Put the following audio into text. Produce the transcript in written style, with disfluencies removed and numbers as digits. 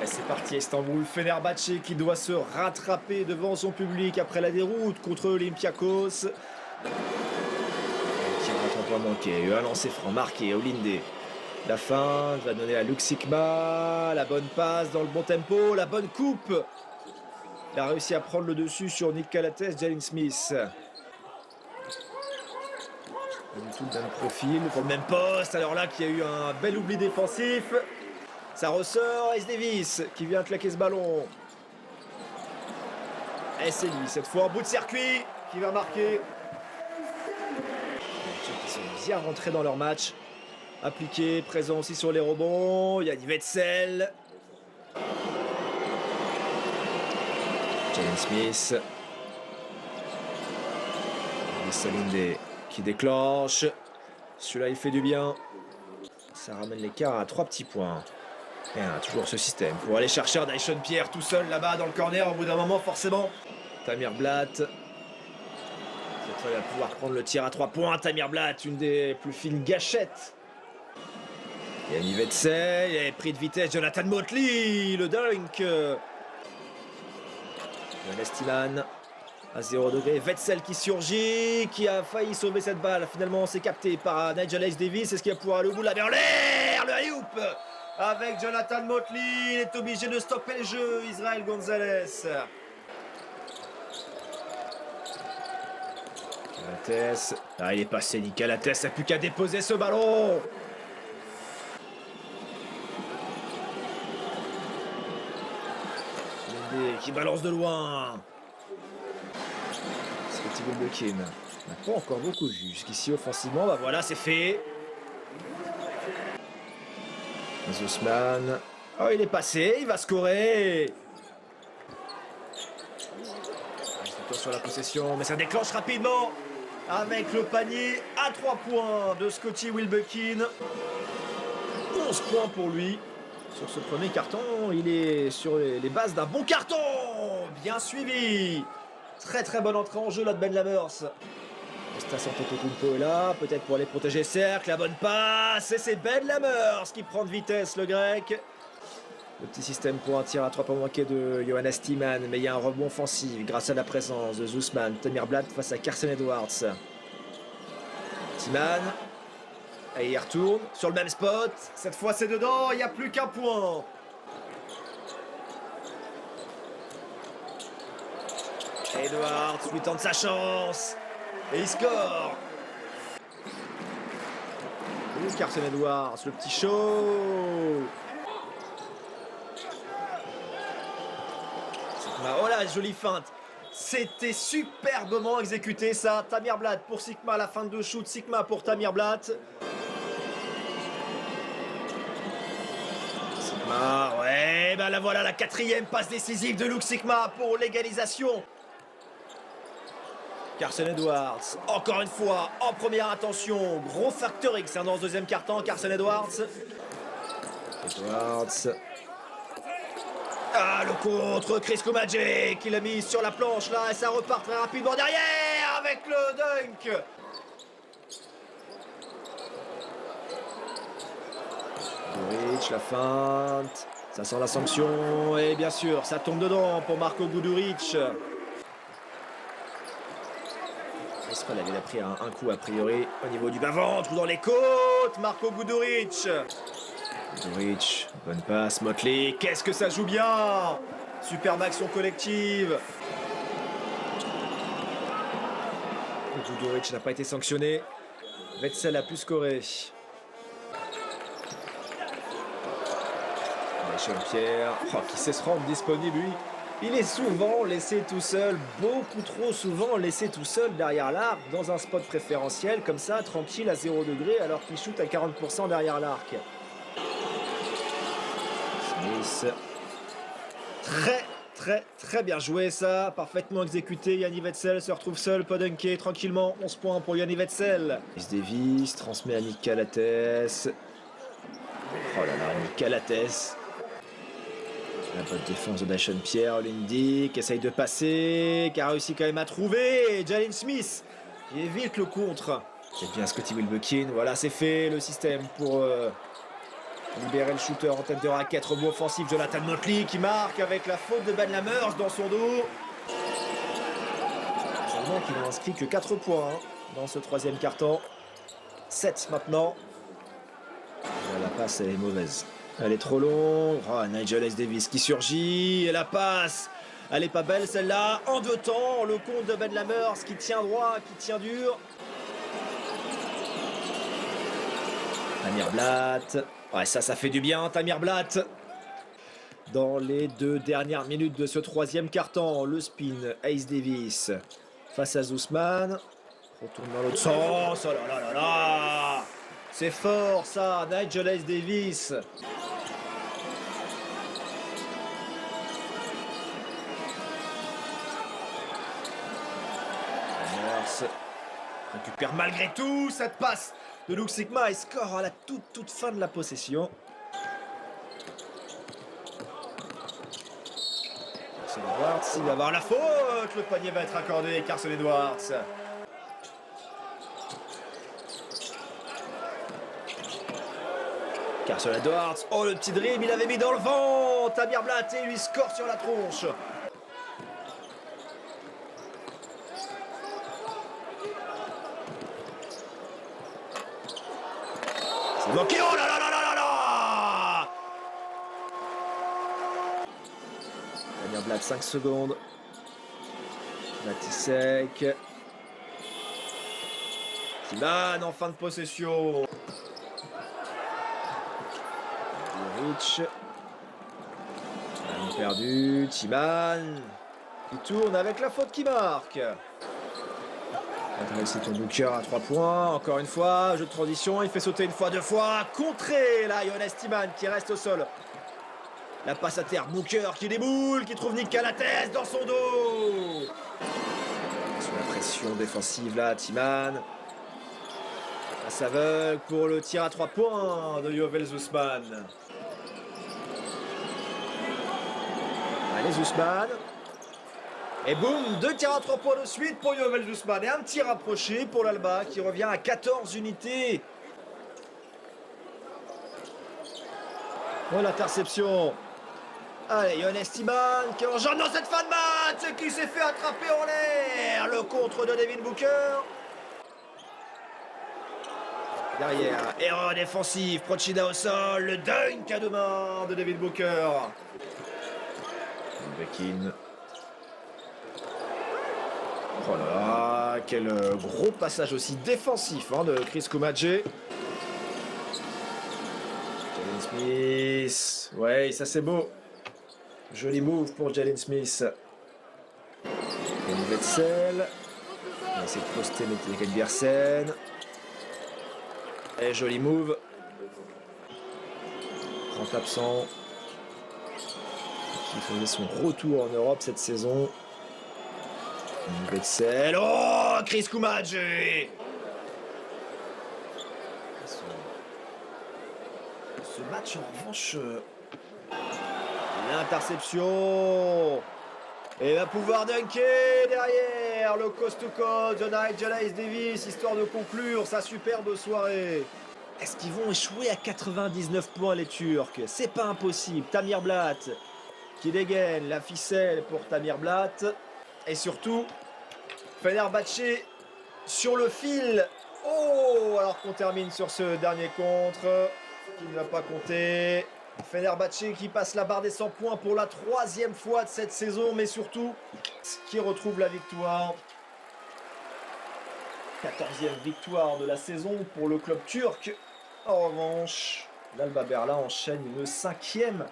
C'est parti, Istanbul, Fenerbahçe qui doit se rattraper devant son public après la déroute contre Olympiakos. Le tir à 3 points manqué, un lancer franc marqué, Olinde. La fin va donner à Luxigma, la bonne passe dans le bon tempo, la bonne coupe. Il a réussi à prendre le dessus sur Nick Calates, Jalen Smith. Pas du tout le même profil, pour le même poste, alors là qu'il y a eu un bel oubli défensif. Ça ressort, Ace Davis qui vient claquer ce ballon. Et c'est lui, cette fois en bout de circuit, qui va marquer. Ils sont bien rentrés dans leur match. Appliqué, présent aussi sur les rebonds. Il y a Wetzel. Jalen Smith. Salinde qui déclenche. Celui-là, il fait du bien. Ça ramène l'écart à 3 petits points. Et toujours ce système pour aller chercher un Dyson Pierre tout seul là-bas dans le corner. Au bout d'un moment, forcément. Tamir Blatt. Cette fois, il va pouvoir prendre le tir à 3 points. Tamir Blatt, une des plus fines gâchettes. Yanni Wetzel, il est pris de vitesse. Jonathan Motley, le dunk. Stiman à 0 degré. Wetzel qui surgit, qui a failli sauver cette balle. Finalement, c'est capté par Nigel Ace Davis. Est-ce qu'il va pouvoir aller au bout? La en l'air, le alley-oop avec Jonathan Motley. Il est obligé de stopper le jeu, Israël Gonzalez. Calates. Ah, il est passé, Nick Calates. Il n'a plus qu'à déposer ce ballon. Qui balance de loin. Scottie Wilbekin n'a pas encore beaucoup vu jusqu'ici offensivement. Bah voilà, c'est fait. Zosman. Oh, il est passé, il va scorer. Sur la possession, mais ça déclenche rapidement avec le panier à 3 points de Scottie Wilbekin. 11 points pour lui. Sur ce premier carton, il est sur les bases d'un bon carton. Bien suivi. Très très bonne entrée en jeu là de Ben Lammers. Kostas Antetokounmpo est là, peut-être pour aller protéger le cercle. La bonne passe, et c'est Ben Lammers qui prend de vitesse, le grec. Le petit système pour un tir à 3 points manqué de Johannes Stiman, mais il y a un rebond offensif grâce à la présence de Zusman. Tamir Blatt face à Carson Edwards. Stiman. Et il retourne sur le même spot. Cette fois, c'est dedans. Il n'y a plus qu'un point. Edwards lui tente sa chance. Et il score. Carson Edwards, le petit show. Oh là, jolie feinte. C'était superbement exécuté ça. Tamir Blatt pour Sikma, la feinte de shoot. Sikma pour Tamir Blatt. Sikma, ouais, ben là voilà la 4e passe décisive de Luke Sikma pour l'égalisation. Carson Edwards, encore une fois, en première intention. Gros facteur X dans ce deuxième quart-temps, Carson Edwards. Ah, le contre, Chris Kumagic qui l'a mis sur la planche là et ça repart très rapidement derrière avec le dunk. Guduric, la feinte, ça sent la sanction et bien sûr ça tombe dedans pour Marko Guduric. Il a pris un coup a priori au niveau du bas-ventre ou dans les côtes. Marko Guduric. Guduric, bonne passe, Motley, qu'est-ce que ça joue bien. Superbe action collective. Guduric n'a pas été sanctionné. Wetzel a pu scorer. Pierre, qui sait se rendre disponible lui. Il est souvent laissé tout seul, beaucoup trop souvent laissé tout seul derrière l'arc, dans un spot préférentiel, comme ça, tranquille à 0 degré, alors qu'il shoot à 40% derrière l'arc. Smith. Très bien joué ça, parfaitement exécuté. Yanni Wetzel se retrouve seul, pas dunké, tranquillement. 11 points pour Yanni Wetzel. Davis transmet à Nick Calates. Oh là là, Nick Calates. La bonne défense de Dyson Pierre, Lindy qui essaye de passer, qui a réussi quand même à trouver. Jalen Smith qui évite le contre. C'est bien Scottie Wilbekin, voilà c'est fait le système pour Libérer le shooter en tête de raquette. Rebond offensif, Jonathan Motley qui marque avec la faute de Ben Lammers dans son dos. Seulement qu'il n'a inscrit que 4 points dans ce troisième quart-temps. 7 maintenant. La passe elle est mauvaise. Elle est trop longue. Oh, Nigel S. Davis qui surgit. Et la passe, elle est pas belle celle-là. En 2 temps, le compte de Ben Lammers qui tient droit, qui tient dur. Tamir Blatt. Ouais, ça fait du bien, Tamir Blatt. Dans les 2 dernières minutes de ce troisième quart-temps, le spin, Ace Davis face à Zousman. Retourne dans l'autre sens. Oh là là là là. C'est fort ça, Nigel Ace Davis. Lammers récupère malgré tout cette passe de Luke Sigma et score à la toute fin de la possession. Carson Edwards, il va avoir la faute. Le panier va être accordé, Carson Edwards. Carson Edwards, oh le petit dribble, il avait mis dans le vent. Tamir Blatt et lui score sur la tronche. C'est manqué, oh là là là là là là. Tamir Blatt, 5 secondes. Matisek. Timan en fin de possession. Rich. Perdu. Timan. Il tourne avec la faute qui marque. C'est ton Booker à 3 points. Encore une fois, jeu de transition. Il fait sauter une fois, 2 fois. Contré là, Jonas Timan qui reste au sol. La passe à terre. Booker qui déboule, qui trouve Nick Calates dans son dos. Sous la pression défensive là, Timan. Passe aveugle pour le tir à 3 points de Yovel Zousman. Allez, Zousman. Et boum, 2 tirs à 3 points de suite pour Yovel Zousman. Et un petit rapproché pour l'Alba qui revient à 14 unités. Oh, l'interception. Allez, Jonas Timan qui engendre dans cette fin de match, qui s'est fait attraper en l'air. Le contre de Devin Booker. Derrière, erreur défensive, Procida au sol, le dunk à 2 mains de Devin Booker. Bekin. Oh là là, quel gros passage aussi défensif de Chris Kumadje. Jalen Smith. Ouais, ça c'est beau. Joli move pour Jalen Smith. Et Wetzel. On va essayer de poster Metleken Biersen. Et joli move. Grand absent. Qui faisait son retour en Europe cette saison. Wetzel. Oh, Chris Kumadje. Ce match en revanche. L'interception. Et va pouvoir dunker derrière le coast-to-coast de Nigel Ace Davis, histoire de conclure sa superbe soirée. Est-ce qu'ils vont échouer à 99 points les Turcs? C'est pas impossible. Tamir Blatt qui dégaine la ficelle pour Tamir Blatt. Et surtout, Fenerbahçe sur le fil. Oh, alors qu'on termine sur ce dernier contre qui ne va pas compter. Fenerbahçe qui passe la barre des 100 points pour la 3e fois de cette saison, mais surtout qui retrouve la victoire. 14e victoire de la saison pour le club turc. En revanche, l'Alba Berlin enchaîne une 5e